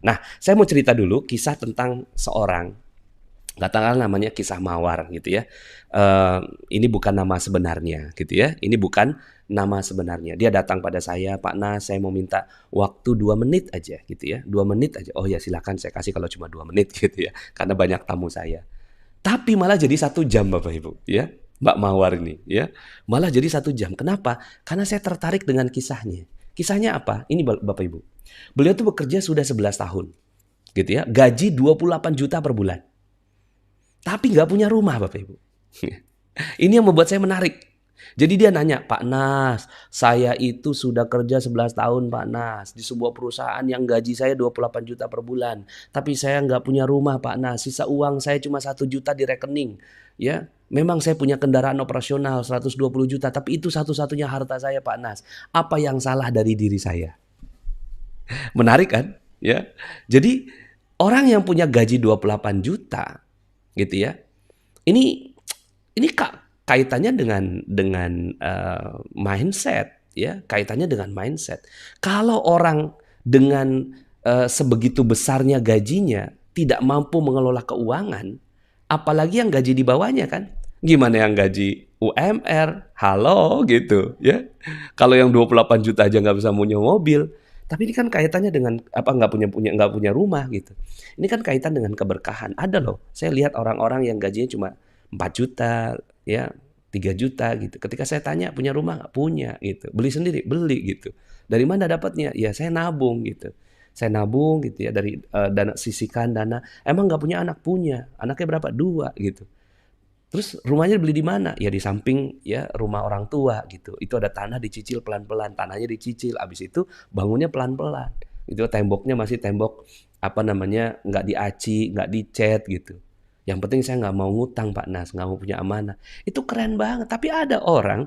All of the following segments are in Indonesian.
Nah, saya mau cerita dulu kisah tentang seorang, katakanlah namanya kisah Mawar gitu ya. Eh, ini bukan nama sebenarnya gitu ya. Ini bukan nama sebenarnya. Dia datang pada saya, Pak Nas, saya mau minta waktu 2 menit aja gitu ya. 2 menit aja. Oh ya silakan saya kasih kalau cuma 2 menit gitu ya. Karena banyak tamu saya. Tapi malah jadi 1 jam Bapak Ibu ya. Mbak Mawar ini ya. Malah jadi 1 jam. Kenapa? Karena saya tertarik dengan kisahnya. Kisahnya apa? Ini Bapak Ibu. Beliau tuh bekerja sudah 11 tahun gitu ya. Gaji 28 juta per bulan. Tapi nggak punya rumah Bapak Ibu. Ini yang membuat saya menarik. Jadi dia nanya, Pak Nas, saya itu sudah kerja 11 tahun Pak Nas. Di sebuah perusahaan yang gaji saya 28 juta per bulan. Tapi saya nggak punya rumah Pak Nas. Sisa uang saya cuma 1 juta di rekening. Ya, memang saya punya kendaraan operasional 120 juta. Tapi itu satu-satunya harta saya Pak Nas. Apa yang salah dari diri saya? Menarik kan? Ya. Jadi orang yang punya gaji 28 juta gitu ya. Ini kaitannya dengan mindset ya, kaitannya dengan mindset. Kalau orang dengan sebegitu besarnya gajinya tidak mampu mengelola keuangan, apalagi yang gaji di bawahnya kan? Gimana yang gaji UMR? Halo gitu ya. Kalau yang 28 juta aja nggak bisa punya mobil, tapi ini kan kaitannya dengan apa nggak punya rumah gitu. Ini kan kaitan dengan keberkahan. Ada loh, saya lihat orang-orang yang gajinya cuma 4 juta, ya 3 juta gitu. Ketika saya tanya punya rumah nggak punya gitu. Beli sendiri beli gitu. Dari mana dapatnya? Ya saya nabung gitu. Saya nabung gitu ya dari dana sisihkan dana. Emang nggak punya anak punya. Anaknya berapa? 2 gitu. Terus rumahnya beli di mana? Ya di samping ya rumah orang tua gitu. Itu ada tanah dicicil pelan-pelan, tanahnya dicicil. Abis itu bangunnya pelan-pelan. Itu temboknya masih tembok apa namanya nggak diaci, nggak dicat gitu. Yang penting saya nggak mau ngutang Pak Nas, nggak mau punya amanah. Itu keren banget. Tapi ada orang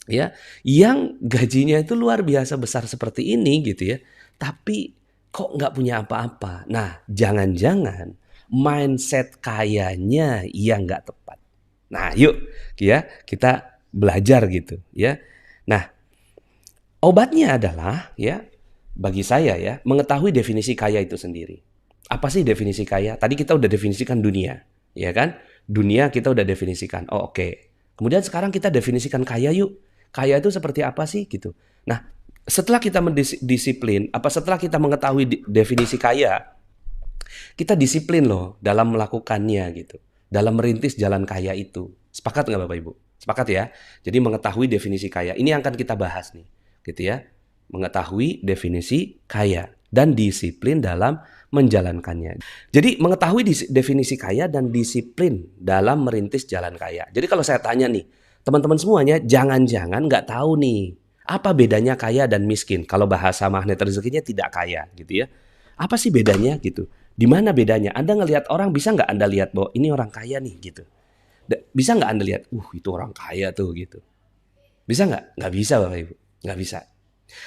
ya yang gajinya itu luar biasa besar seperti ini gitu ya. Tapi kok nggak punya apa-apa. Nah, jangan-jangan mindset kayanya yang nggak tepat. Nah, yuk ya kita belajar gitu ya. Nah, obatnya adalah ya bagi saya ya mengetahui definisi kaya itu sendiri. Apa sih definisi kaya? Tadi kita udah definisikan dunia, ya kan? Dunia kita udah definisikan. Oh, oke. Kemudian sekarang kita definisikan kaya yuk. Kaya itu seperti apa sih gitu. Nah, setelah kita mendisiplin, apa setelah kita mengetahui definisi kaya, kita disiplin loh dalam melakukannya gitu. Dalam merintis jalan kaya itu. Sepakat nggak Bapak Ibu? Sepakat ya? Jadi mengetahui definisi kaya. Ini yang akan kita bahas nih. Gitu ya. Mengetahui definisi kaya. Dan disiplin dalam menjalankannya. Jadi mengetahui definisi kaya dan disiplin dalam merintis jalan kaya. Jadi kalau saya tanya nih, teman-teman semuanya jangan-jangan nggak tahu nih. Apa bedanya kaya dan miskin? Kalau bahasa magnet rezekinya tidak kaya gitu ya. Apa sih bedanya gitu? Di mana bedanya? Anda ngelihat orang bisa nggak Anda lihat bahwa ini orang kaya nih gitu? Bisa nggak Anda lihat? Itu orang kaya tuh gitu. Bisa nggak? Nggak bisa Bapak Ibu. Nggak bisa.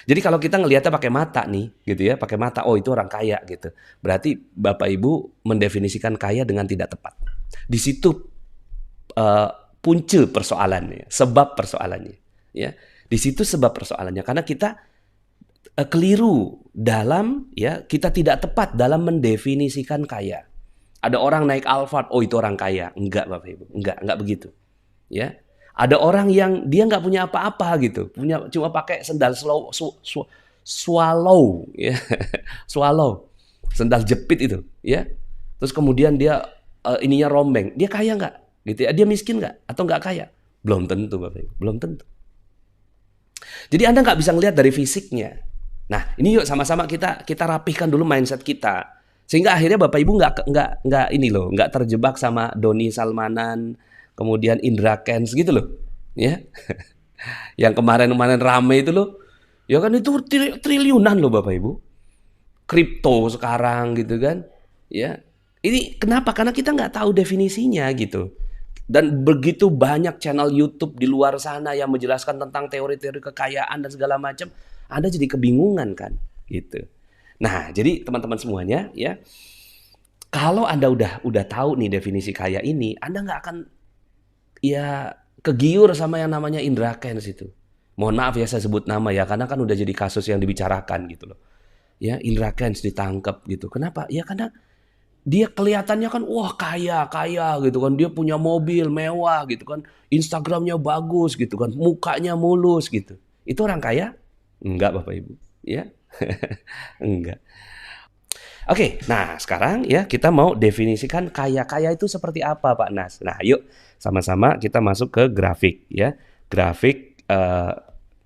Jadi kalau kita ngelihatnya pakai mata nih, gitu ya, pakai mata, oh itu orang kaya gitu. Berarti Bapak Ibu mendefinisikan kaya dengan tidak tepat. Di situ uh, punca persoalannya, sebab persoalannya, ya. Di situ sebab persoalannya karena kita keliru dalam ya kita tidak tepat dalam mendefinisikan kaya. Ada orang naik Alphard, oh itu orang kaya. Enggak Bapak Ibu, enggak begitu. Ya. Ada orang yang dia nggak punya apa-apa gitu, punya cuma pakai sendal swallow ya. Swallow. Sendal jepit itu, ya. Terus kemudian dia ininya rombeng. Dia kaya nggak? Gitu ya. Dia miskin nggak atau nggak kaya? Belum tentu Bapak Ibu, belum tentu. Jadi Anda nggak bisa ngelihat dari fisiknya. Nah, ini yuk sama-sama kita rapihkan dulu mindset kita. Sehingga akhirnya Bapak Ibu nggak ini loh, nggak terjebak sama Doni Salmanan, kemudian Indra Kents gitu loh. Ya. Yang kemarin-kemarin rame itu loh. Ya kan itu triliunan loh Bapak Ibu. Kripto sekarang gitu kan. Ya. Ini kenapa? Karena kita nggak tahu definisinya gitu. Dan begitu banyak channel YouTube di luar sana yang menjelaskan tentang teori-teori kekayaan dan segala macam, Anda jadi kebingungan kan, gitu. Nah, jadi teman-teman semuanya ya, kalau Anda udah tahu nih definisi kaya ini, Anda nggak akan ya kegiur sama yang namanya Indra Kents itu. Mohon maaf ya saya sebut nama ya, karena kan udah jadi kasus yang dibicarakan gitu loh. Ya, Indra Kents ditangkap gitu. Kenapa? Ya karena dia kelihatannya kan wah kaya gitu kan, dia punya mobil mewah gitu kan, Instagramnya bagus gitu kan, mukanya mulus gitu. Itu orang kaya? Enggak Bapak Ibu, ya. Enggak. Oke, nah sekarang ya kita mau definisikan kaya. Kaya itu seperti apa Pak Nas? Nah yuk sama-sama kita masuk ke grafik ya. Grafik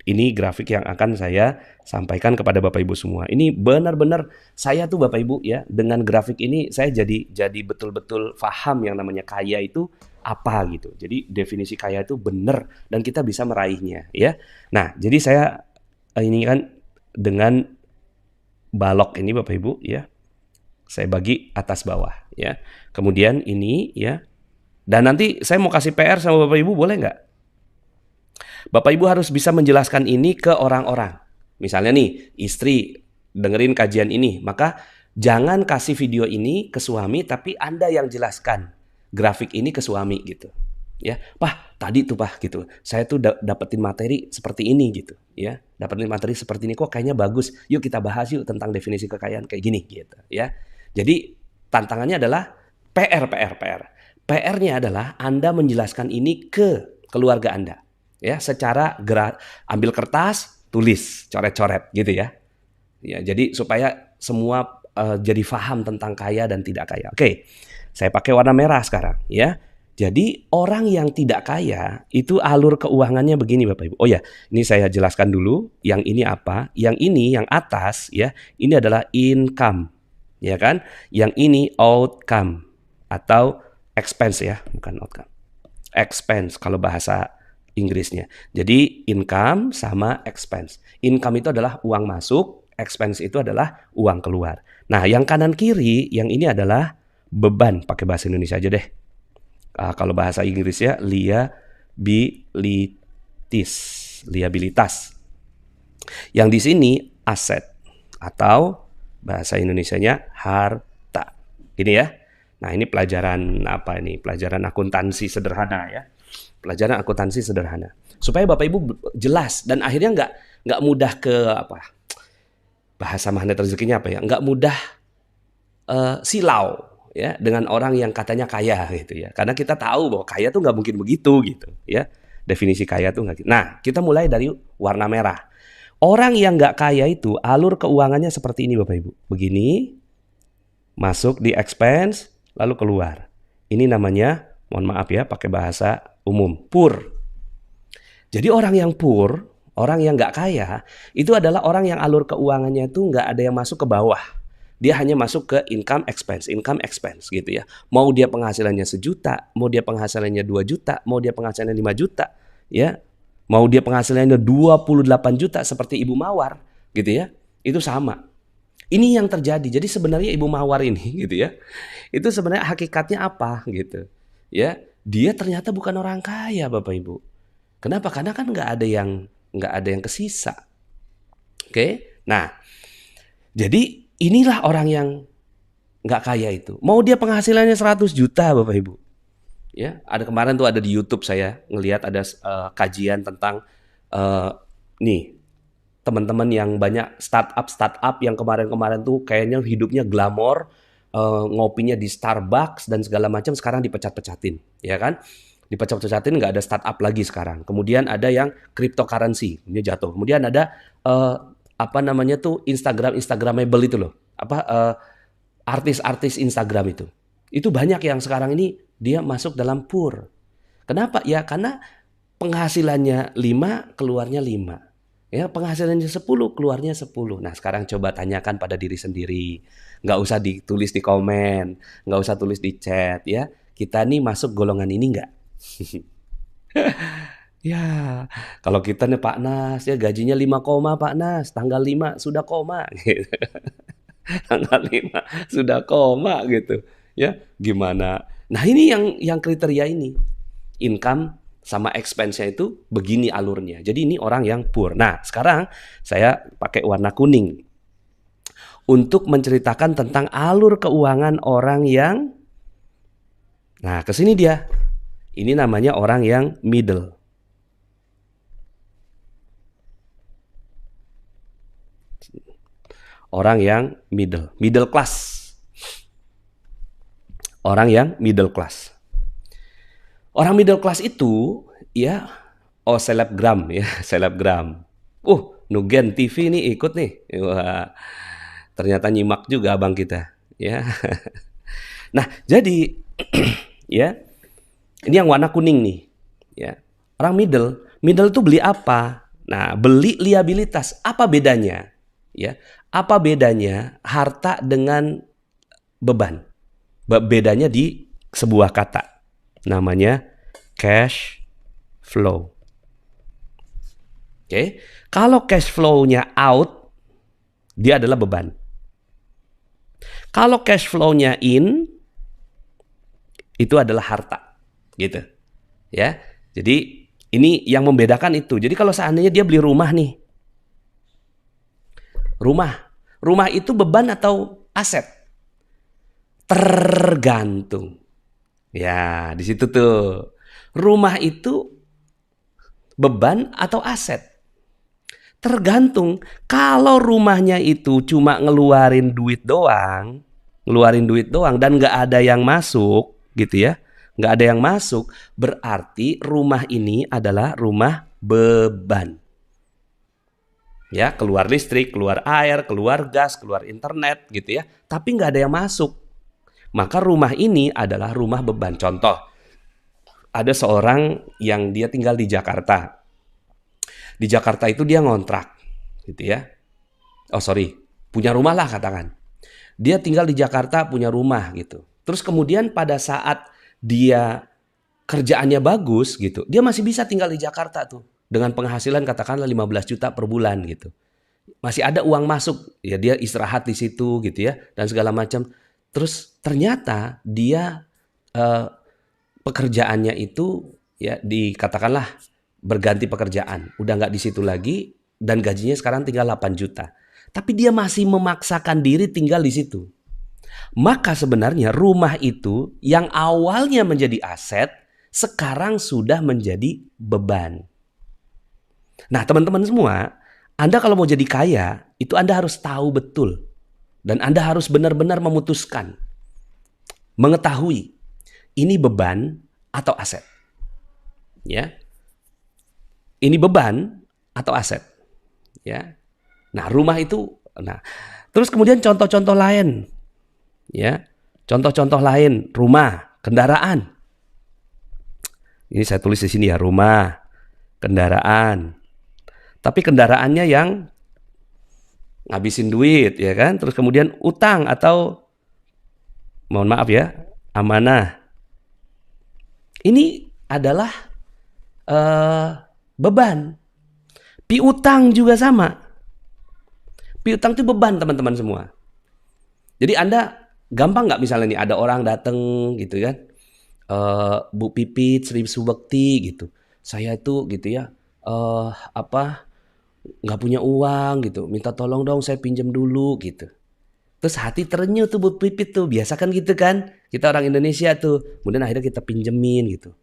ini grafik yang akan saya sampaikan kepada Bapak Ibu semua. Ini benar-benar saya tuh Bapak Ibu ya, dengan grafik ini saya jadi betul-betul paham yang namanya kaya itu apa gitu. Jadi definisi kaya itu benar dan kita bisa meraihnya ya. Nah, jadi saya ini kan dengan balok ini Bapak Ibu ya. Saya bagi atas bawah ya. Kemudian ini ya. Dan nanti saya mau kasih PR sama Bapak Ibu boleh nggak? Bapak Ibu harus bisa menjelaskan ini ke orang-orang. Misalnya nih, istri dengerin kajian ini, maka jangan kasih video ini ke suami tapi Anda yang jelaskan grafik ini ke suami gitu. Ya, Pak, tadi tuh Pak gitu. Saya tuh dapetin materi seperti ini gitu, ya. Dapetin materi seperti ini kok kayaknya bagus. Yuk kita bahas yuk tentang definisi kekayaan kayak gini gitu, ya. Jadi tantangannya adalah PR. PR-nya adalah Anda menjelaskan ini ke keluarga Anda. Ya, secara ambil kertas, tulis, coret-coret gitu ya. Ya, jadi supaya semua jadi paham tentang kaya dan tidak kaya. Oke. Saya pakai warna merah sekarang ya. Jadi orang yang tidak kaya itu alur keuangannya begini Bapak Ibu. Oh ya, ini saya jelaskan dulu. Yang ini apa? Yang ini yang atas ya, ini adalah income. Ya kan? Yang ini outcome atau expense ya, bukan outcome. Expense kalau bahasa Inggrisnya. Jadi income sama expense. Income itu adalah uang masuk, expense itu adalah uang keluar. Nah, yang kanan kiri, yang ini adalah beban, pakai bahasa Indonesia aja deh. Kalau bahasa Inggrisnya liabilitas. Yang di sini aset atau bahasa Indonesianya harta. Ini ya. Nah, ini pelajaran apa ini? Pelajaran akuntansi sederhana ya. Pelajaran akuntansi sederhana. Supaya Bapak Ibu jelas dan akhirnya nggak mudah ke apa? Bahasa magnet rezekinya apa ya? Nggak mudah silau ya dengan orang yang katanya kaya gitu ya. Karena kita tahu bahwa kaya tuh nggak mungkin begitu gitu ya. Definisi kaya tuh nggak gitu. Nah, kita mulai dari warna merah. Orang yang nggak kaya itu alur keuangannya seperti ini Bapak Ibu. Begini, masuk di expense, lalu keluar. Ini namanya, mohon maaf ya, pakai bahasa umum, poor. Jadi orang yang poor, orang yang nggak kaya, itu adalah orang yang alur keuangannya itu nggak ada yang masuk ke bawah. Dia hanya masuk ke income expense gitu ya. Mau dia penghasilannya 1 juta, mau dia penghasilannya 2 juta, mau dia penghasilannya 5 juta, ya. Mau dia penghasilannya 28 juta seperti Ibu Mawar, gitu ya. Itu sama. Ini yang terjadi. Jadi sebenarnya Ibu Mawar ini gitu ya. Itu sebenarnya hakikatnya apa gitu. Ya, dia ternyata bukan orang kaya Bapak Ibu. Kenapa? Karena kan nggak ada yang kesisa. Oke? Nah, jadi inilah orang yang nggak kaya itu. Mau dia penghasilannya 100 juta Bapak Ibu. Ya, ada kemarin tuh ada di YouTube saya ngelihat ada kajian tentang nih teman-teman yang banyak startup yang kemarin-kemarin tuh kayaknya hidupnya glamor, ngopinya di Starbucks dan segala macam sekarang dipecat-pecatin, ya kan? Dipecat-pecatin nggak ada startup lagi sekarang. Kemudian ada yang cryptocurrency, ini jatuh. Kemudian ada apa namanya tuh Instagramable itu loh, artis-artis Instagram itu. Itu banyak yang sekarang ini dia masuk dalam poor. Kenapa? Ya karena penghasilannya 5, keluarnya 5. Ya, penghasilannya 10, keluarnya 10. Nah, sekarang coba tanyakan pada diri sendiri. Nggak usah ditulis di komen, nggak usah tulis di chat ya. Kita nih masuk golongan ini nggak? Ya, kalau kita nih Pak Nas ya gajinya 5 koma Pak Nas, tanggal 5 sudah koma gitu. Tanggal 5 sudah koma gitu. Ya, gimana? Nah, ini yang kriteria ini. Income sama expense-nya itu begini alurnya. Jadi ini orang yang poor. Nah, sekarang saya pakai warna kuning. Untuk menceritakan tentang alur keuangan orang yang nah, ke sini dia. Ini namanya orang yang middle. orang yang middle class. Orang yang middle class. Orang middle class itu ya selebgram ya, selebgram. Nugen TV nih ikut nih. Wah, ternyata nyimak juga abang kita ya. Nah, jadi ya, ini yang warna kuning nih ya. Orang middle tuh beli apa? Nah, beli liabilitas. Apa bedanya? Ya, apa bedanya harta dengan beban? Bedanya di sebuah kata. Namanya cash flow. Oke. Kalau cash flow-nya out, dia adalah beban. Kalau cash flow-nya in, itu adalah harta. Gitu. Ya. Jadi ini yang membedakan itu. Jadi kalau seandainya dia beli rumah nih. Rumah itu beban atau aset? Tergantung. Ya, di situ tuh. Rumah itu beban atau aset? Tergantung. Kalau rumahnya itu cuma ngeluarin duit doang dan nggak ada yang masuk, gitu ya, nggak ada yang masuk, berarti rumah ini adalah rumah beban. Ya, keluar listrik, keluar air, keluar gas, keluar internet, gitu ya. Tapi nggak ada yang masuk. Maka rumah ini adalah rumah beban. Contoh, ada seorang yang dia tinggal di Jakarta. Di Jakarta itu dia ngontrak, gitu ya. Punya rumah lah katakan. Dia tinggal di Jakarta, punya rumah gitu. Terus kemudian pada saat dia kerjaannya bagus gitu, dia masih bisa tinggal di Jakarta tuh. Dengan penghasilan katakanlah 15 juta per bulan gitu. Masih ada uang masuk, ya dia istirahat di situ gitu ya, dan segala macam. Terus ternyata dia pekerjaannya itu ya dikatakanlah berganti pekerjaan, udah nggak di situ lagi dan gajinya sekarang tinggal 8 juta. Tapi dia masih memaksakan diri tinggal di situ. Maka sebenarnya rumah itu yang awalnya menjadi aset sekarang sudah menjadi beban. Nah, teman-teman semua, Anda kalau mau jadi kaya, itu Anda harus tahu betul dan Anda harus benar-benar memutuskan, mengetahui ini beban atau aset. Ya. Ini beban atau aset. Ya. Nah, rumah itu, terus kemudian contoh-contoh lain. Ya. Contoh-contoh lain, rumah, kendaraan. Ini saya tulis di sini ya, rumah, kendaraan. Tapi kendaraannya yang ngabisin duit, ya kan? Terus kemudian utang atau mohon maaf ya, amanah. Ini adalah beban. Piutang juga sama. Piutang itu beban teman-teman semua. Jadi Anda gampang nggak misalnya nih ada orang datang gitu kan, Bu Pipit, Sri Subekti gitu. Saya itu gitu ya, nggak punya uang gitu, minta tolong dong saya pinjam dulu gitu. Terus hati terenyuh tuh Bu Pipit tuh, biasa kan gitu kan, kita orang Indonesia tuh. Kemudian akhirnya kita pinjemin gitu.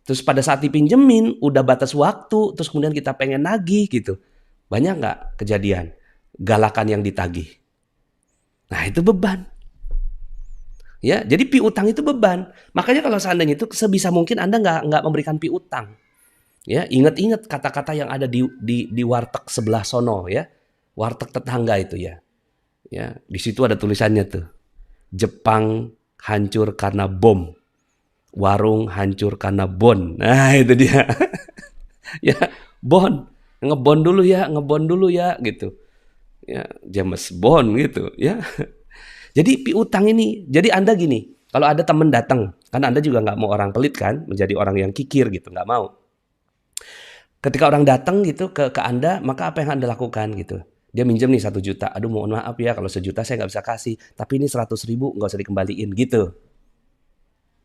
Terus pada saat dipinjemin, udah batas waktu, terus kemudian kita pengen nagih gitu. Banyak nggak kejadian galakan yang ditagih? Nah itu beban. Ya, jadi piutang itu beban. Makanya kalau seandainya itu sebisa mungkin Anda nggak memberikan piutang. Ya, ingat-ingat kata-kata yang ada di warteg sebelah sono ya, warteg tetangga itu ya. Ya, di situ ada tulisannya tuh. Jepang hancur karena bom. Warung hancur karena bon. Nah, itu dia. Ya, bon. Ngebon dulu ya gitu. Ya, James Bond gitu ya. Jadi piutang ini, jadi Anda gini, kalau ada teman datang, kan Anda juga nggak mau orang pelit kan, menjadi orang yang kikir gitu, nggak mau. Ketika orang datang gitu ke Anda, maka apa yang Anda lakukan gitu? Dia minjem nih 1 juta. Aduh mohon maaf ya kalau 1 juta saya nggak bisa kasih. Tapi ini 100 ribu nggak usah dikembaliin gitu.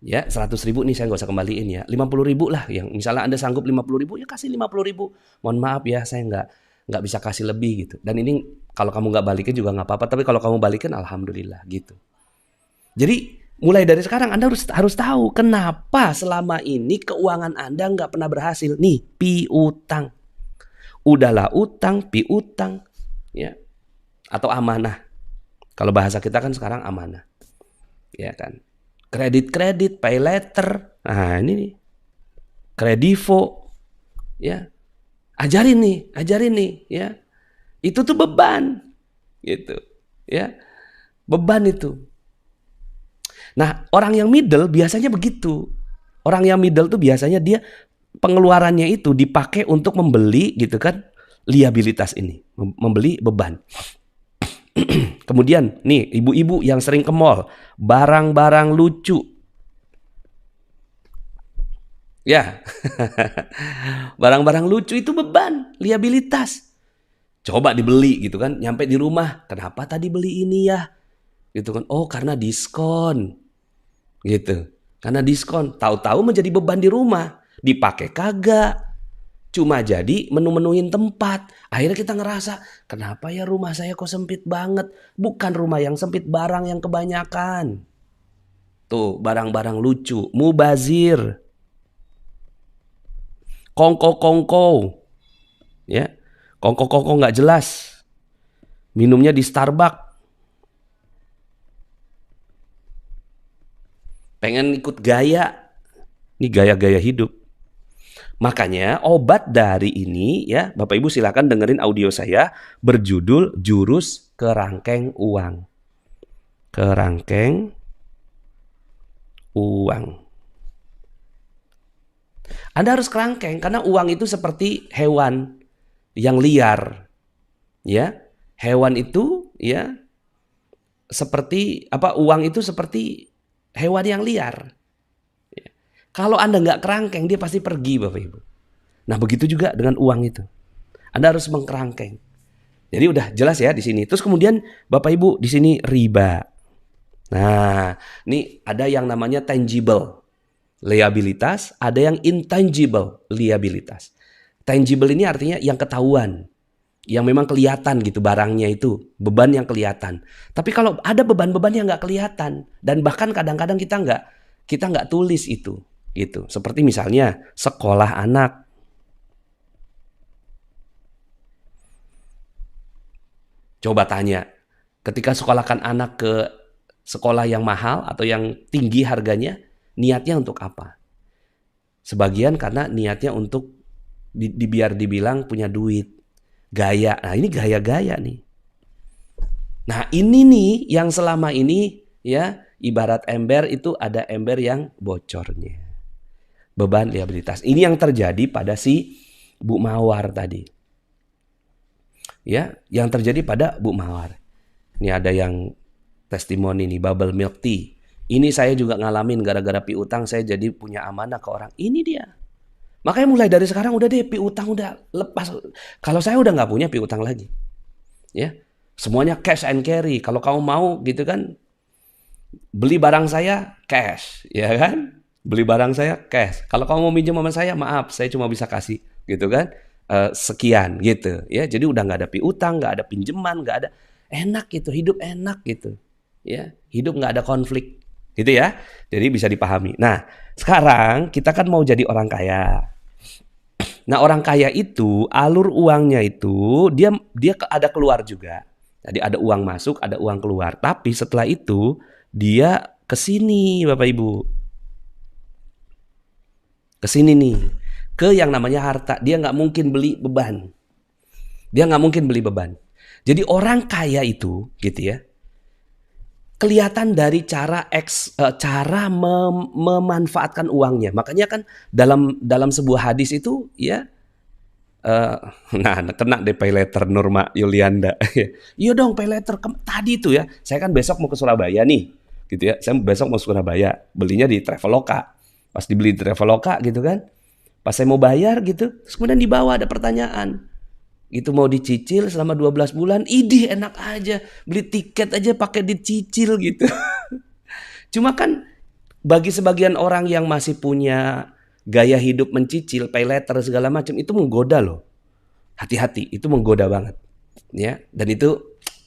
Ya 100 ribu nih saya nggak usah kembaliin ya. 50 ribu lah. Yang misalnya Anda sanggup 50 ribu ya kasih 50 ribu. Mohon maaf ya saya nggak bisa kasih lebih gitu. Dan ini kalau kamu nggak balikin juga nggak apa-apa. Tapi kalau kamu balikin alhamdulillah gitu. Jadi mulai dari sekarang Anda harus tahu kenapa selama ini keuangan Anda nggak pernah berhasil. Nih, piutang. Udahlah utang, piutang. Ya. atau amanah. Kalau bahasa kita kan sekarang amanah. Ya kan? Kredit, pay letter. Nah, ini nih. Kredivo. Ya. Ajarin nih, ya. Itu tuh beban. Gitu. Ya. Beban itu. Nah, orang yang middle biasanya begitu. Orang yang middle tuh biasanya dia pengeluarannya itu dipakai untuk membeli gitu kan, liabilitas ini, membeli beban. Kemudian nih, ibu-ibu yang sering ke mall, barang-barang lucu. Ya. Barang-barang lucu itu beban, liabilitas. Coba dibeli gitu kan, nyampe di rumah, kenapa tadi beli ini ya? Gitu kan. Oh, karena diskon. Gitu. Karena diskon, tahu-tahu menjadi beban di rumah. Dipakai kagak. Cuma jadi menu-menuin tempat. Akhirnya kita ngerasa, kenapa ya rumah saya kok sempit banget? Bukan rumah yang sempit, barang yang kebanyakan. Tuh, barang-barang lucu, mubazir. Kongko-kongko. Ya. Kongko-kongko nggak jelas. Minumnya di Starbucks. Pengen ikut gaya. Ini gaya-gaya hidup. Makanya obat dari ini ya, Bapak Ibu silakan dengerin audio saya berjudul Jurus Kerangkeng Uang. Kerangkeng Uang. Anda harus kerangkeng karena uang itu seperti hewan yang liar. Ya. Hewan itu ya seperti apa? Uang itu seperti hewan yang liar. Kalau Anda nggak kerangkeng, dia pasti pergi, Bapak Ibu. Nah, begitu juga dengan uang itu. Anda harus mengkerangkeng. Jadi udah jelas ya di sini. Terus kemudian Bapak Ibu di sini riba. Nah, ini ada yang namanya tangible liabilitas, ada yang intangible liabilitas. Tangible ini artinya yang ketahuan, yang memang kelihatan gitu barangnya itu, beban yang kelihatan. Tapi kalau ada beban-beban yang nggak kelihatan dan bahkan kadang-kadang kita nggak tulis itu. Gitu. Seperti misalnya sekolah anak. Coba tanya, ketika sekolahkan anak ke sekolah yang mahal atau yang tinggi harganya, niatnya untuk apa? Sebagian karena niatnya untuk biar dibilang punya duit. Gaya. Nah, ini gaya-gaya nih. Nah, ini nih yang selama ini ya, ibarat ember itu ada ember yang bocornya. Beban liabilitas. Ini yang terjadi pada si Bu Mawar tadi. Ya, yang terjadi pada Bu Mawar. Ini ada yang testimoni nih, bubble milk tea. Ini saya juga ngalamin gara-gara piutang saya jadi punya amanah ke orang. Ini dia. Makanya mulai dari sekarang udah deh piutang udah lepas. Kalau saya udah nggak punya piutang lagi. Ya. Semuanya cash and carry. Kalau kamu mau gitu kan, beli barang saya cash, ya kan? Beli barang saya cash. Kalau kamu mau minjem sama saya, maaf, saya cuma bisa kasih, gitu kan? Sekian, gitu. Ya, jadi udah nggak ada piutang, nggak ada pinjaman, nggak ada. Enak gitu, hidup enak gitu. Ya, hidup nggak ada konflik, gitu ya. Jadi bisa dipahami. Nah, sekarang kita kan mau jadi orang kaya. Nah, orang kaya itu alur uangnya itu dia ada keluar juga. Jadi ada uang masuk, ada uang keluar. Tapi setelah itu dia ke sini, Bapak Ibu. Ke sini nih, ke yang namanya harta. Dia nggak mungkin beli beban. Dia nggak mungkin beli beban. Jadi orang kaya itu, gitu ya, kelihatan dari cara memanfaatkan uangnya. Makanya kan dalam sebuah hadis itu, ya, nah kena deh pay letter Nurma Yulianda. Iya dong pay letter tadi itu ya. Saya kan besok mau ke Surabaya nih, gitu ya. Saya besok mau ke Surabaya, belinya di Traveloka. Pas dibeli di Traveloka gitu kan, pas saya mau bayar gitu, terus kemudian di bawah ada pertanyaan. Itu mau dicicil selama 12 bulan, idih enak aja. Beli tiket aja pakai dicicil gitu. Cuma kan bagi sebagian orang yang masih punya gaya hidup mencicil, pay letter segala macam, itu menggoda loh. Hati-hati, itu menggoda banget. Ya, dan itu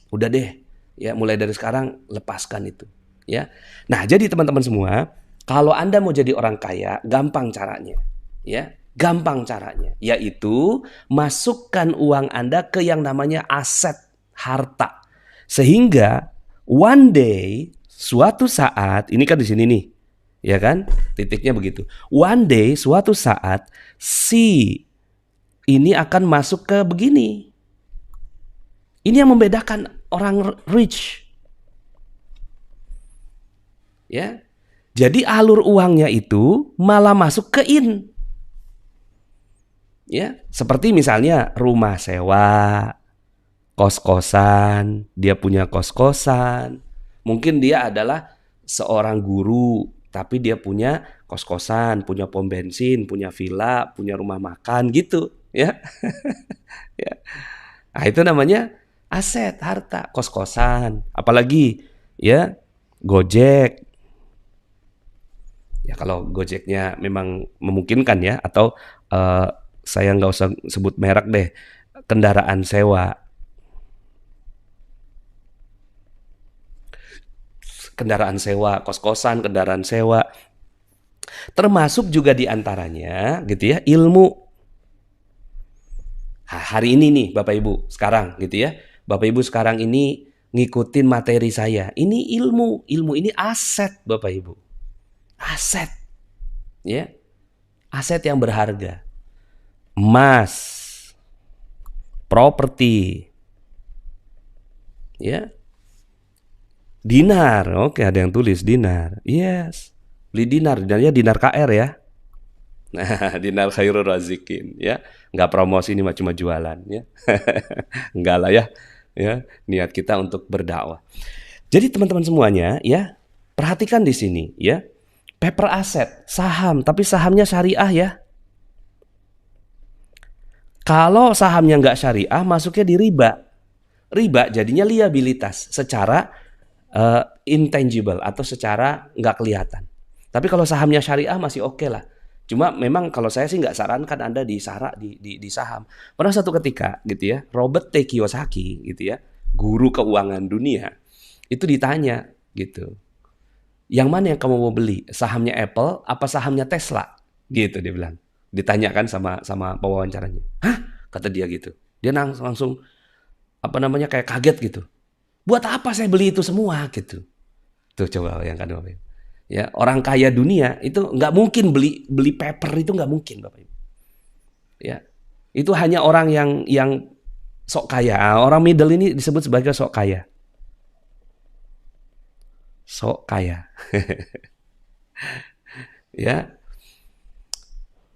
udah deh. Ya, mulai dari sekarang lepaskan itu. Ya. Nah, jadi teman-teman semua, kalau Anda mau jadi orang kaya, gampang caranya. Ya, gampang caranya. Yaitu masukkan uang Anda ke yang namanya aset harta. Sehingga one day, suatu saat, ini kan di sini nih, ya kan? Titiknya begitu. One day, suatu saat, si ini akan masuk ke begini. Ini yang membedakan orang rich. Ya. Jadi alur uangnya itu malah masuk ke in. Ya, seperti misalnya rumah sewa, kos-kosan, dia punya kos-kosan. Mungkin dia adalah seorang guru, tapi dia punya kos-kosan, punya pom bensin, punya villa, punya rumah makan gitu, ya. Ya. Nah, itu namanya aset, harta, kos-kosan. Apalagi ya, Gojek. Ya kalau Gojeknya memang memungkinkan ya, atau saya nggak usah sebut merek deh, kendaraan sewa. Kendaraan sewa, kos-kosan, kendaraan sewa. Termasuk juga diantaranya gitu ya, ilmu. Hari ini nih Bapak Ibu, sekarang gitu ya. Bapak Ibu sekarang ini ngikutin materi saya. Ini ilmu, ilmu ini aset Bapak Ibu. Aset. Ya. Aset yang berharga. Emas. Properti. Ya. Dinar. Oke, ada yang tulis dinar. Yes. Beli dinar, dinarnya dinar KR ya. Nah, dinar khairul razikin ya. Nggak promosi, ini cuma jualan ya. Enggak lah ya. Ya, niat kita untuk berdakwah. Jadi teman-teman semuanya ya, perhatikan di sini ya. Paper aset, saham, tapi sahamnya syariah ya. Kalau sahamnya nggak syariah, masuknya di riba. Riba jadinya liabilitas secara intangible atau secara nggak kelihatan. Tapi kalau sahamnya syariah masih oke lah. Cuma memang kalau saya sih nggak sarankan Anda di saham. Pernah satu ketika gitu ya, Robert T. Kiyosaki gitu ya, guru keuangan dunia, itu ditanya gitu. Yang mana yang kamu mau beli? Sahamnya Apple apa sahamnya Tesla? Gitu dia bilang. Ditanyakan sama pewawancaranya. Hah? Kata dia gitu. Dia langsung kayak kaget gitu. Buat apa saya beli itu semua gitu. Tuh coba bayangkan Bapak Ibu. Ya, orang kaya dunia itu nggak mungkin beli paper, itu nggak mungkin Bapak Ibu. Ya. Itu hanya orang yang sok kaya. Orang middle ini disebut sebagai sok kaya. Sok kaya. Ya.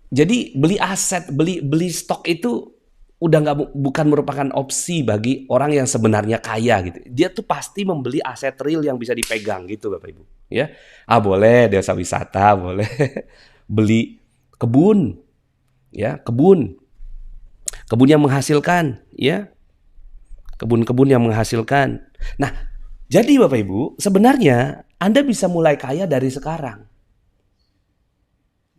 Jadi beli aset, beli stok itu udah bukan merupakan opsi bagi orang yang sebenarnya kaya gitu. Dia tuh pasti membeli aset real yang bisa dipegang gitu Bapak Ibu, ya. Boleh desa wisata, boleh beli kebun. Ya, kebun yang menghasilkan, ya. Kebun-kebun yang menghasilkan. Nah, jadi Bapak Ibu, sebenarnya Anda bisa mulai kaya dari sekarang.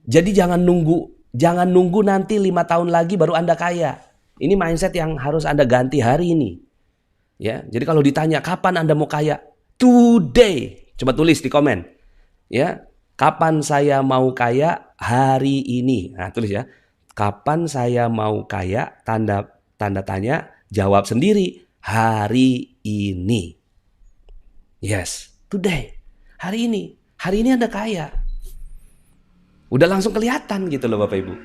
Jadi jangan nunggu nanti 5 tahun lagi baru Anda kaya. Ini mindset yang harus Anda ganti hari ini. Ya, jadi kalau ditanya kapan Anda mau kaya? Today. Coba tulis di komen. Ya, kapan saya mau kaya? Hari ini. Nah, tulis ya. Kapan saya mau kaya? Tanda tanya, jawab sendiri. Hari ini. Yes, today. Hari ini. Hari ini Anda kaya. Udah langsung kelihatan gitu loh Bapak Ibu.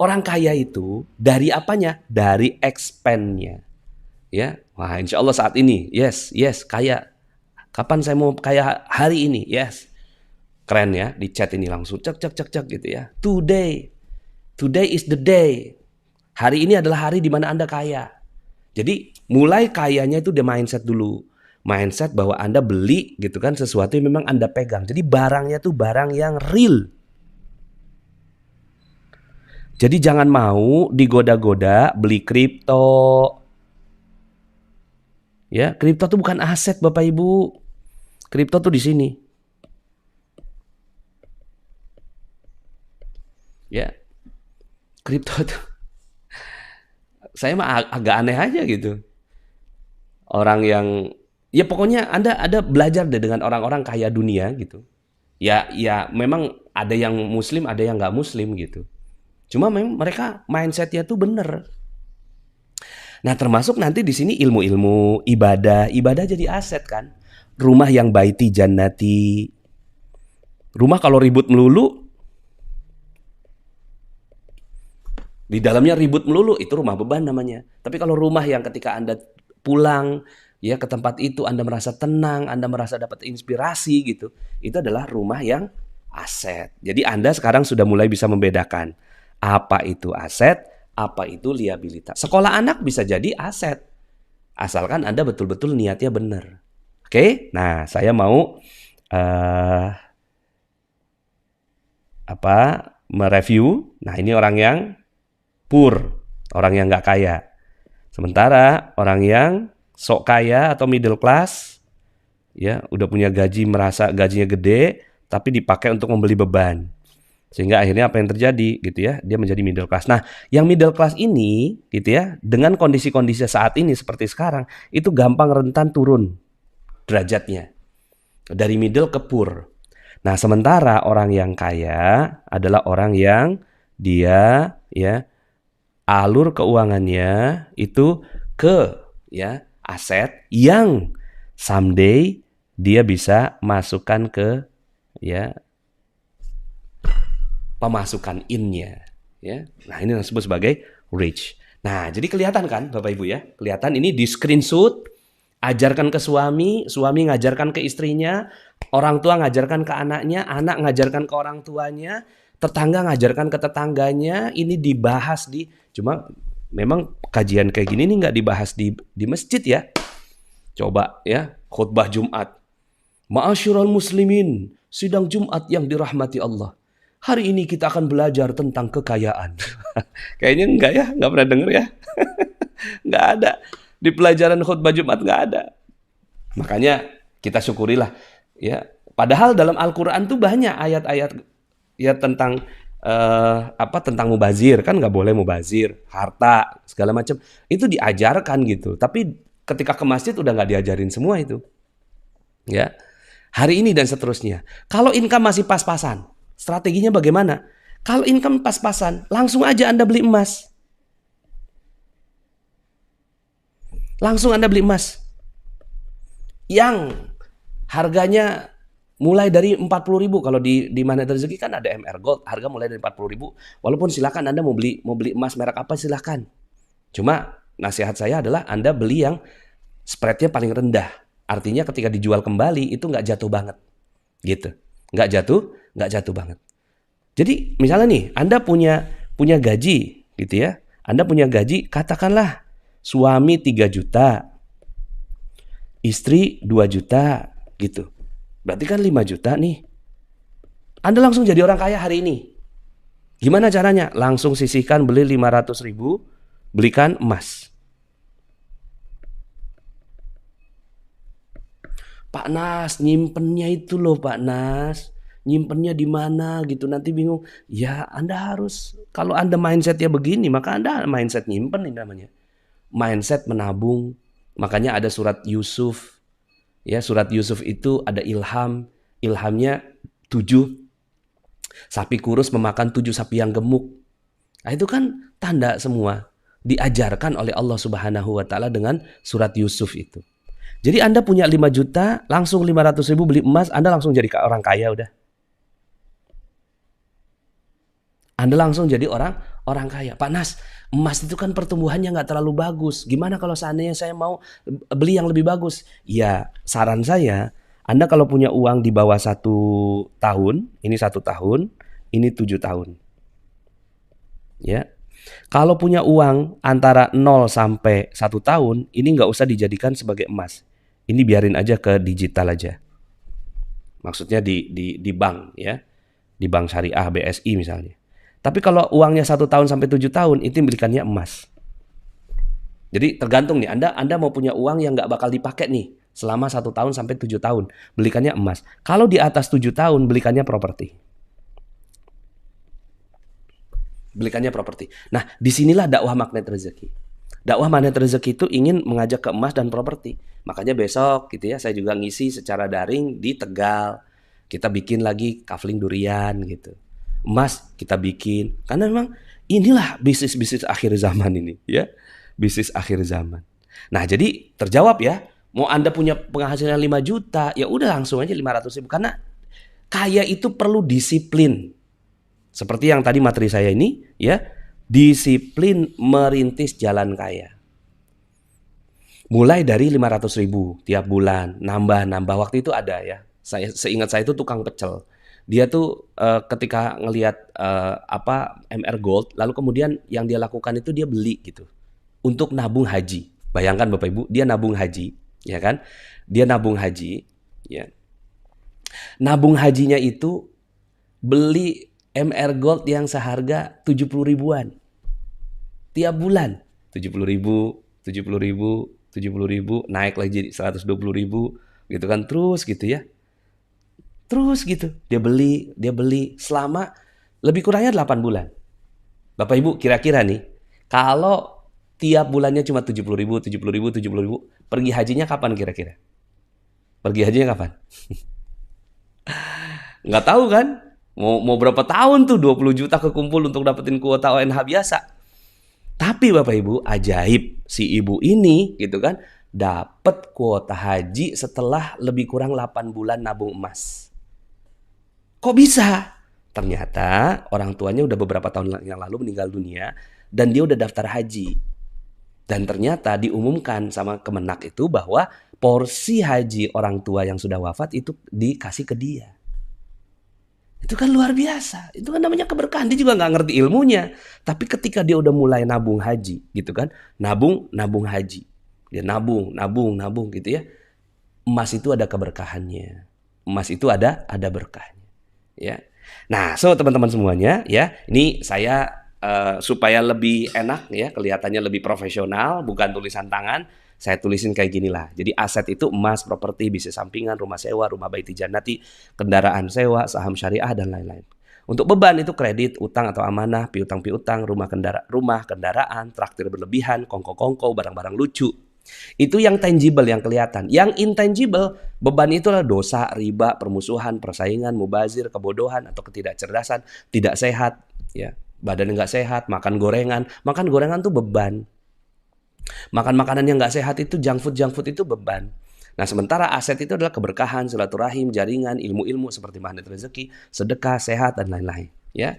Orang kaya itu dari apanya? Dari expand-nya. Ya, wah insya Allah saat ini, yes, kaya. Kapan saya mau kaya? Hari ini, yes. Keren ya, di chat ini langsung cek gitu ya. Today is the day. Hari ini adalah hari di mana Anda kaya. Jadi mulai kayanya itu di mindset dulu. Mindset bahwa Anda beli gitu kan sesuatu yang memang Anda pegang. Jadi barangnya tuh barang yang real. Jadi jangan mau digoda-goda beli kripto. Ya, kripto tuh bukan aset Bapak Ibu. Kripto tuh di sini. Ya. Kripto tuh saya mah agak aneh aja gitu. Orang yang ya pokoknya Anda belajar deh dengan orang-orang kaya dunia gitu. Ya memang ada yang muslim, ada yang nggak muslim gitu. Cuma memang mereka mindsetnya tuh bener. Nah, termasuk nanti di sini ilmu-ilmu ibadah jadi aset kan. Rumah yang baiti jannati. Rumah kalau ribut melulu, di dalamnya ribut melulu, itu rumah beban namanya. Tapi kalau rumah yang ketika Anda pulang ya ke tempat itu Anda merasa tenang, Anda merasa dapat inspirasi gitu, itu adalah rumah yang aset. Jadi Anda sekarang sudah mulai bisa membedakan apa itu aset, apa itu liabilitas. Sekolah anak bisa jadi aset, asalkan Anda betul-betul niatnya benar. Oke, nah saya mau mereview. Nah, ini orang yang poor, orang yang nggak kaya. Sementara orang yang sok kaya atau middle class, ya udah punya gaji, merasa gajinya gede, tapi dipakai untuk membeli beban. Sehingga akhirnya apa yang terjadi gitu ya, dia menjadi middle class. Nah, yang middle class ini gitu ya, dengan kondisi-kondisi saat ini seperti sekarang, itu gampang rentan turun derajatnya. Dari middle ke poor. Nah, sementara orang yang kaya adalah orang yang dia ya alur keuangannya itu ke ya aset yang someday dia bisa masukkan ke ya pemasukan in-nya ya. Nah, ini disebut sebagai rich. Nah, jadi kelihatan kan Bapak Ibu ya? Kelihatan ini di screenshot, ajarkan ke suami, suami ngajarkan ke istrinya, orang tua ngajarkan ke anaknya, anak ngajarkan ke orang tuanya, tetangga ngajarkan ke tetangganya. Ini dibahas cuma memang kajian kayak gini nih nggak dibahas di masjid ya. Coba ya, khutbah Jumat. Ma'asyiral muslimin, sidang Jumat yang dirahmati Allah. Hari ini kita akan belajar tentang kekayaan. Kayaknya enggak ya, nggak pernah denger ya. Nggak ada. Di pelajaran khutbah Jumat nggak ada. Makanya kita syukurilah ya. Padahal dalam Al-Quran tuh banyak ayat-ayat ya tentang tentang mubazir, kan nggak boleh mubazir, harta segala macam itu diajarkan gitu. Tapi ketika ke masjid udah nggak diajarin semua itu. Ya, hari ini dan seterusnya. Kalau income masih pas-pasan, strateginya bagaimana? Kalau income pas-pasan, langsung aja Anda beli emas. Langsung Anda beli emas yang harganya mulai dari 40.000. Kalau di Magnet Rezeki kan ada MR Gold, harga mulai dari 40.000. Walaupun silakan Anda mau beli emas merek apa silakan. Cuma nasihat saya adalah Anda beli yang spreadnya paling rendah. Artinya ketika dijual kembali itu nggak jatuh banget, gitu. Nggak jatuh banget. Jadi misalnya nih Anda punya gaji, gitu ya. Anda punya gaji, katakanlah suami 3 juta, istri 2 juta, gitu. Berarti kan 5 juta nih. Anda langsung jadi orang kaya hari ini. Gimana caranya? Langsung sisihkan beli 500.000, belikan emas. Pak Nas, nyimpennya itu loh Pak Nas. Nyimpennya di mana gitu, nanti bingung. Ya Anda harus, kalau Anda mindsetnya begini, maka Anda mindset nyimpen ini namanya. Mindset menabung. Makanya ada surat Yusuf. Ya, surat Yusuf itu ada ilham. Ilhamnya 7 sapi kurus memakan 7 sapi yang gemuk. Nah, itu kan tanda semua. Diajarkan oleh Allah Subhanahu wa Ta'ala dengan surat Yusuf itu. Jadi Anda punya 5 juta, langsung 500.000 beli emas, Anda langsung jadi orang kaya udah. Anda langsung jadi orang kaya. Pak Nas, emas itu kan pertumbuhannya nggak terlalu bagus. Gimana kalau seandainya saya mau beli yang lebih bagus? Ya, saran saya, Anda kalau punya uang di bawah 1 tahun, ini 1 tahun, ini 7 tahun. Ya, kalau punya uang antara 0 sampai 1 tahun, ini nggak usah dijadikan sebagai emas. Ini biarin aja ke digital aja. Maksudnya di bank ya, di bank syariah BSI misalnya. Tapi kalau uangnya 1 tahun sampai 7 tahun, itu belikannya emas. Jadi tergantung nih, Anda mau punya uang yang nggak bakal dipakai nih selama 1 tahun sampai 7 tahun, belikannya emas. Kalau di atas 7 tahun, belikannya properti. Belikannya properti. Nah, disinilah dakwah Magnet Rezeki. Dakwah Magnet Rezeki itu ingin mengajak ke emas dan properti. Makanya besok gitu ya, saya juga ngisi secara daring di Tegal. Kita bikin lagi kafling durian gitu. Emas kita bikin. Karena memang inilah bisnis-bisnis akhir zaman ini ya. bisnis akhir zaman. Nah, jadi terjawab ya. Mau Anda punya penghasilan 5 juta, ya udah langsung aja 500.000. Karena kaya itu perlu disiplin. Seperti yang tadi materi saya ini, ya, disiplin merintis jalan kaya. Mulai dari 500.000 tiap bulan, nambah. Waktu itu ada ya. Seingat saya itu tukang pecel. Dia tuh ketika ngelihat MR Gold, lalu kemudian yang dia lakukan itu dia beli gitu untuk nabung haji. Bayangkan Bapak Ibu, dia nabung haji, ya kan? Dia nabung haji, ya. Nabung hajinya itu beli MR Gold yang seharga 70 ribuan tiap bulan. 70 ribu, 70 ribu, 70 ribu, naik lagi jadi 120 ribu gitu kan, terus gitu ya. Terus gitu, dia beli selama lebih kurangnya 8 bulan. Bapak Ibu kira-kira nih, kalau tiap bulannya cuma 70 ribu, 70 ribu, 70 ribu, pergi hajinya kapan kira-kira? Pergi hajinya kapan? Nggak tahu kan? Mau berapa tahun tuh 20 juta kekumpul untuk dapetin kuota ONH biasa. Tapi Bapak Ibu, ajaib si ibu ini gitu kan, dapat kuota haji setelah lebih kurang 8 bulan nabung emas. Kok bisa? Ternyata orang tuanya udah beberapa tahun yang lalu meninggal dunia dan dia udah daftar haji. Dan ternyata diumumkan sama Kemenak itu bahwa porsi haji orang tua yang sudah wafat itu dikasih ke dia. Itu kan luar biasa. Itu kan namanya keberkahan. Dia juga nggak ngerti ilmunya. Tapi ketika dia udah mulai nabung haji, gitu kan, nabung haji, dia nabung gitu ya. Emas itu ada keberkahannya. Emas itu ada berkahnya. Ya. Nah, so teman-teman semuanya, ya, ini saya supaya lebih enak ya, kelihatannya lebih profesional, bukan tulisan tangan. Saya tulisin kayak gini lah. Jadi aset itu emas, properti, bisnis sampingan, rumah sewa, rumah baiti janati, kendaraan sewa, saham syariah, dan lain-lain. Untuk beban itu kredit, utang atau amanah, piutang, rumah kendaraan, traktir berlebihan, kongko-kongko, barang-barang lucu. Itu yang tangible, yang kelihatan. Yang intangible, beban itu adalah dosa, riba, permusuhan, persaingan, mubazir, kebodohan, atau ketidakcerdasan, tidak sehat, ya, badan nggak sehat, makan gorengan tuh beban. Makan makanan yang nggak sehat itu junk food itu beban. Nah, sementara aset itu adalah keberkahan, silaturahim, jaringan, ilmu-ilmu seperti magnet rezeki, sedekah, sehat, dan lain-lain. Ya,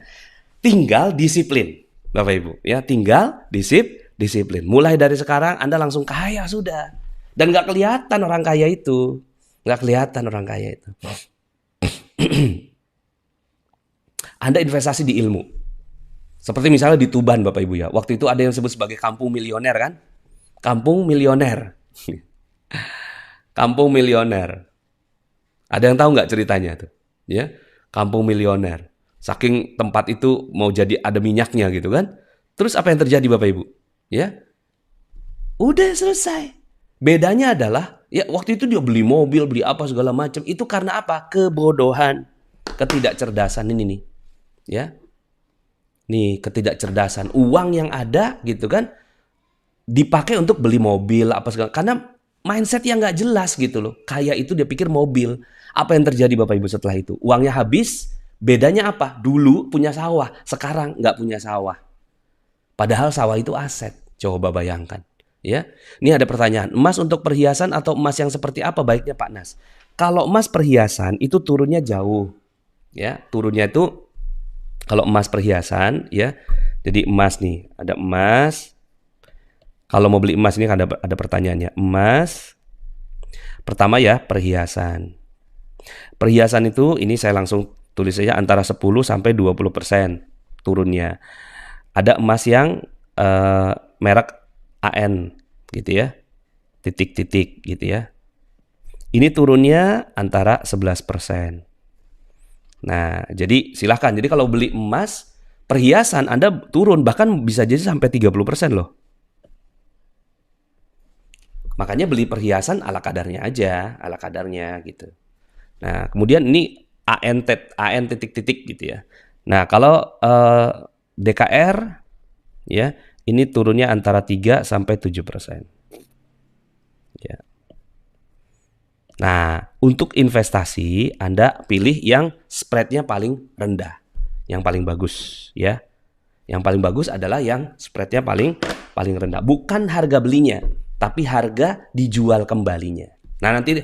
tinggal disiplin, Bapak Ibu. Ya, tinggal disiplin. Mulai dari sekarang Anda langsung kaya sudah. Dan nggak kelihatan orang kaya itu. Anda investasi di ilmu. Seperti misalnya di Tuban, Bapak Ibu ya. Waktu itu ada yang disebut sebagai kampung milioner kan? Kampung milioner. Kampung milioner. Ada yang tahu nggak ceritanya tuh? Ya, kampung milioner. Saking tempat itu mau jadi ada minyaknya gitu kan? Terus apa yang terjadi Bapak Ibu? Ya, udah selesai. Bedanya adalah, ya waktu itu dia beli mobil, beli apa segala macam. Itu karena apa? Kebodohan, ketidakcerdasan ini nih. Ya, nih ketidakcerdasan. Uang yang ada gitu kan, dipakai untuk beli mobil apa segala. Karena mindset yang nggak jelas gitu loh. Kaya itu dia pikir mobil. Apa yang terjadi Bapak Ibu setelah itu? Uangnya habis. Bedanya apa? Dulu punya sawah, sekarang nggak punya sawah. Padahal sawah itu aset. Coba bayangkan. Ya, ini ada pertanyaan. Emas untuk perhiasan atau emas yang seperti apa baiknya Pak Nas? Kalau emas perhiasan itu turunnya jauh. Ya, turunnya itu kalau emas perhiasan ya. Jadi emas nih, ada emas. Kalau mau beli emas ini kan ada pertanyaannya. Emas. Pertama ya, perhiasan. Perhiasan itu ini saya langsung tulis saja antara 10 sampai 20% turunnya. Ada emas yang merek AN gitu ya. Titik-titik gitu ya. Ini turunnya antara 11%. Nah, jadi silahkan. Jadi kalau beli emas perhiasan Anda turun bahkan bisa jadi sampai 30% loh. Makanya beli perhiasan ala kadarnya aja, ala kadarnya gitu. Nah, kemudian ini AN titik-titik gitu ya. Nah, kalau DKR ya, ini turunnya antara 3 sampai 7%. Ya. Nah, untuk investasi Anda pilih yang spreadnya paling rendah, yang paling bagus ya. Yang paling bagus adalah yang spreadnya paling paling rendah. Bukan harga belinya, tapi harga dijual kembalinya. Nah, nanti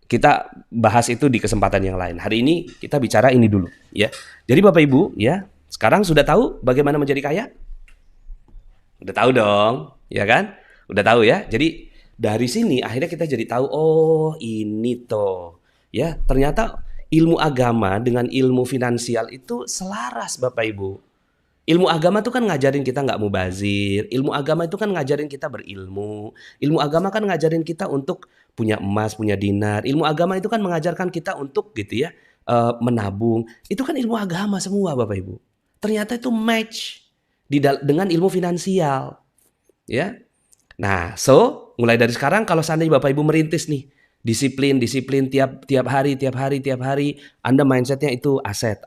kita bahas itu di kesempatan yang lain. Hari ini kita bicara ini dulu, ya. Jadi Bapak Ibu, ya, sekarang sudah tahu bagaimana menjadi kaya? Udah tahu dong, ya kan? Udah tahu ya. Jadi dari sini akhirnya kita jadi tahu, oh ini toh, ya ternyata ilmu agama dengan ilmu finansial itu selaras Bapak Ibu. Ilmu agama itu kan ngajarin kita nggak mubazir. Ilmu agama itu kan ngajarin kita berilmu. Ilmu agama kan ngajarin kita untuk punya emas, punya dinar. Ilmu agama itu kan mengajarkan kita untuk gitu ya, menabung. Itu kan ilmu agama semua Bapak Ibu. Ternyata itu match dengan ilmu finansial, ya. Nah, mulai dari sekarang kalau seandainya Bapak Ibu merintis nih, disiplin tiap hari, Anda mindsetnya itu aset,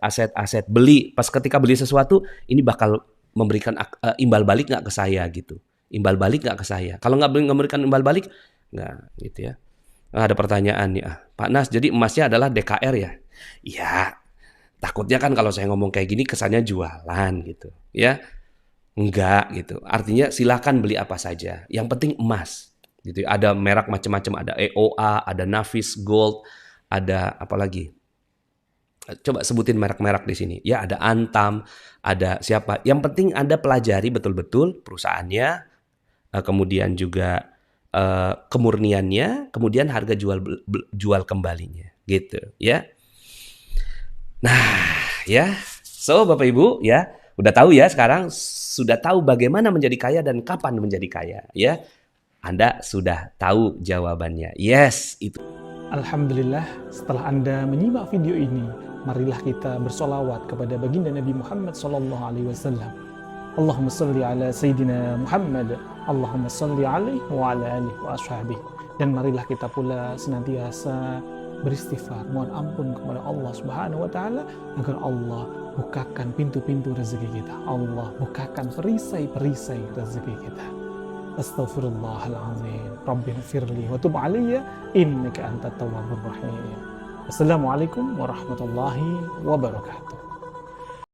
beli. Pas ketika beli sesuatu, ini bakal memberikan imbal balik nggak ke saya gitu. Imbal balik nggak ke saya. Kalau nggak memberikan imbal balik, nggak gitu ya. Nah, ada pertanyaan nih, Pak Nas, jadi emasnya adalah DKR ya? Iya, takutnya kan kalau saya ngomong kayak gini kesannya jualan gitu, ya. Enggak gitu. Artinya silakan beli apa saja. Yang penting emas. Gitu. Ada merek macam-macam, ada EOA, ada Navis Gold, ada apa lagi? Coba sebutin merek-merek di sini. Ya, ada Antam, ada siapa. Yang penting Anda pelajari betul-betul perusahaannya, kemudian juga kemurniannya, kemudian harga jual kembalinya, gitu ya. Nah, ya. So, Bapak Ibu, ya, udah tahu ya sekarang, sudah tahu bagaimana menjadi kaya dan kapan menjadi kaya, ya. Anda sudah tahu jawabannya. Yes, itu. Alhamdulillah, setelah Anda menyimak video ini, marilah kita bersolawat kepada baginda Nabi Muhammad SAW. Allahumma salli ala Sayyidina Muhammad, Allahumma salli alaihi wa ala alihi wa ashabihi. Dan marilah kita pula senantiasa beristighfar, mohon ampun kepada Allah Subhanahu wa taala agar Allah bukakan pintu-pintu rezeki kita. Allah bukakan perisai-perisai rezeki kita. Astaghfirullahaladzim. Rabbighfirli wa tub alayya innaka antat tawwabur rahim. Assalamualaikum warahmatullahi wabarakatuh.